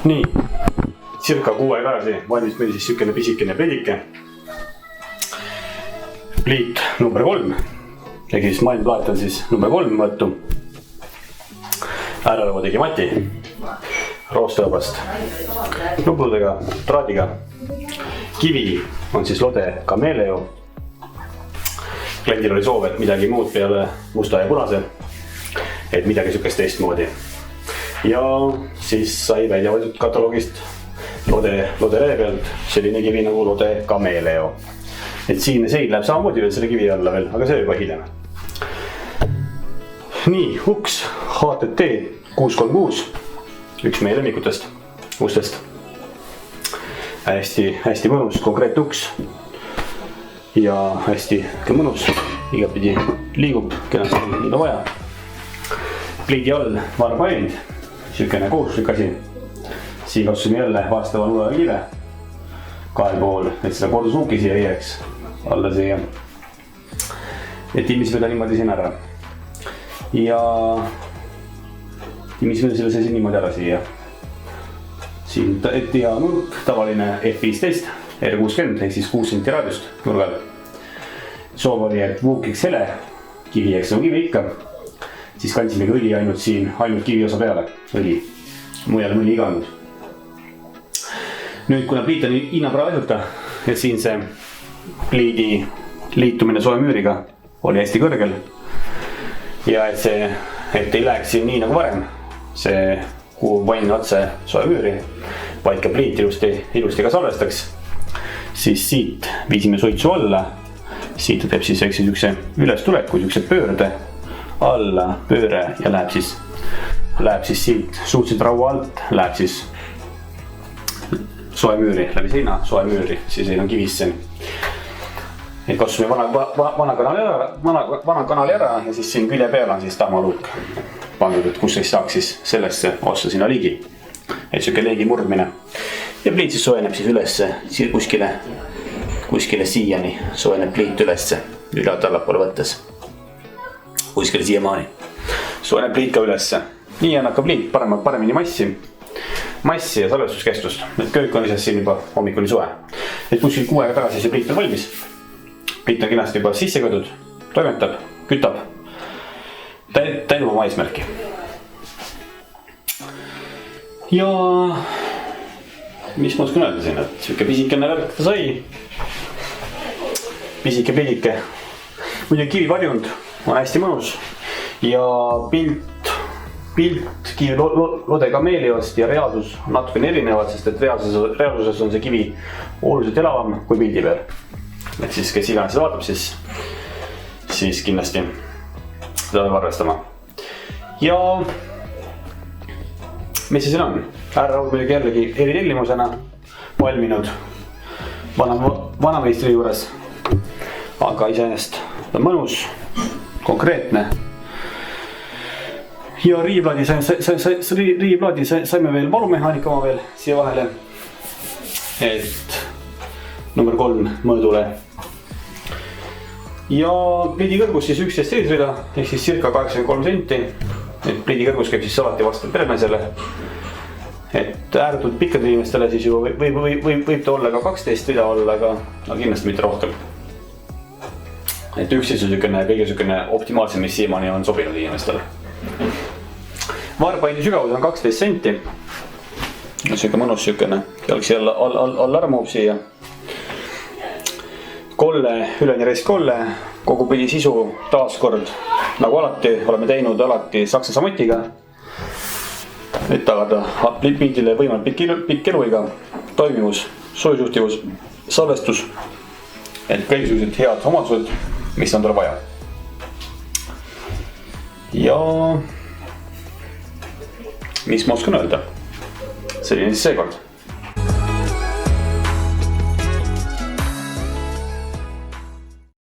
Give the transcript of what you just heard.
nii, circa 6 aega tagasi valmis meil siis sükene pisikene pliidike. Pliit number 3, ehk siis maailmaplaat on siis number 3 võttu. Äärelõua tegi Mati roostõõbast nupludega, traadiga. Kivi on siis Lode Cameleo. Kliendil oli soov, et midagi muud peale musta ja punase, et midagi sükest teistmoodi. Ja siis sai välja võetud kataloogist Lode lehe pealt selline kivi nagu Lode Cameleo. Et siin sein läheb samamoodi veel selle kivi alla veel, aga see juba hiljem. Nii, uks HTT 636, üks meie lemmikutest ustest. Hästi mõnus, konkreetne uks ja hästi mõnus, igapidi liigub, kenasti nii on vaja. Pliidi all varbaend, sükene kohustuslik asi. Siin kasutasime jälle vastava nulla kive 2 pool, et seda kordusnuuki siia ei jääks alla siia. Et tiimisime ta niimoodi siin ära. Ja tiimisime selle siin niimoodi ära siia. Siin ja nurk, tavaline F15, R60 ehk siis 6 senti raadiust nurgal. Soov oli, et vuukiks hele, kivi jääks nagu kivi ikka. Siis kandsimegi õli ainult siin, ainult kivi osa peale, õli, mujal mõni iganud. Nüüd, kuna pliit on hinnapraa asjuta, et siin see pliidi liitumine soe müüriga oli hästi kõrgel. Ja et ei läheks siin nii nagu varem, see kuhu vann otse soe müüri, vaid ka pliit ilusti ka salvestaks, siis siit viisime suitsu alla. Siit ta teeb siis üks ülestuleku, üks pöörde alla, pööre ja läheb siis siit suhteliselt raua alt, läheb siis soe müüri, läbi seina, soe müüri, siis ei on kivisse. Et kasutasime vana kanali ära ja siis siin külje peal on siis tahmaluuk pandud, et kus saaks siis sellesse ossa sinna ligi. Et siuke leegi murdmine. Ja pliit siis soeneb siis ülesse, kuskile siiani soeneb pliit ülesse, ülalt allapoole võttes. Kuskile siiamaani. Soeneb pliit ka ülesse. Nii annab ka pliit paremini massi ja salvestuskestust. Et köök on lihtsalt siin juba hommikuni soe. Et kuskil 6 aega tagasi see pliit on valmis. Pliit on kenasti juba sisse köödud, toimetab, kütab. Täidub oma eesmärki. Ja mis ma oskan öelda siin, et siuke pisikene värk ta sai. Pisike pliidike. Muidu kivivarjund on hästi mõnus. Ja pilt kivi Lode Cameleost ja reaalsus on natuke erinevad, sest et reaalsuses on see kivi oluliselt elavam kui pildi peal. Et siis kes iganes seda vaatab, siis kindlasti seda peab arvestama. Ja mis see siin on? Ääreraud muidugi jällegi eritellimusena valminud vanameistri juures. Aga iseenesest on mõnus, konkreetne. Ja riivlaadi saime veel valumehaanika oma veel siia vahele. Et number 3 mõõdule. Ja pliidi kõrgus siis 11 liitrida, ehk siis circa 83 senti. Et pliidi kõrgus käib siis alati vastav peremesele. Et ääretult pikkade inimestele siis juba võib ta olla ka 12 rida olla, aga kindlasti mitte rohkem. Et 11 on kõige optimaalsem, mis siiamaani on sobinud inimestele. Varbaindi sügavus on 12 senti. Siuke mõnus siukene, jalgsi all armub siia. Kolle, üleni reis kolle, kogu pidi sisu taaskord, nagu alati oleme teinud alati saksa samotiga. Et tagada pliidile võimalikult pikk eluiga, toimivus, soojusjuhtivus, salvestus, et kõik sellised head omadused, mis on tal vaja. Ja mis ma oskan öelda? Selline siis seekord.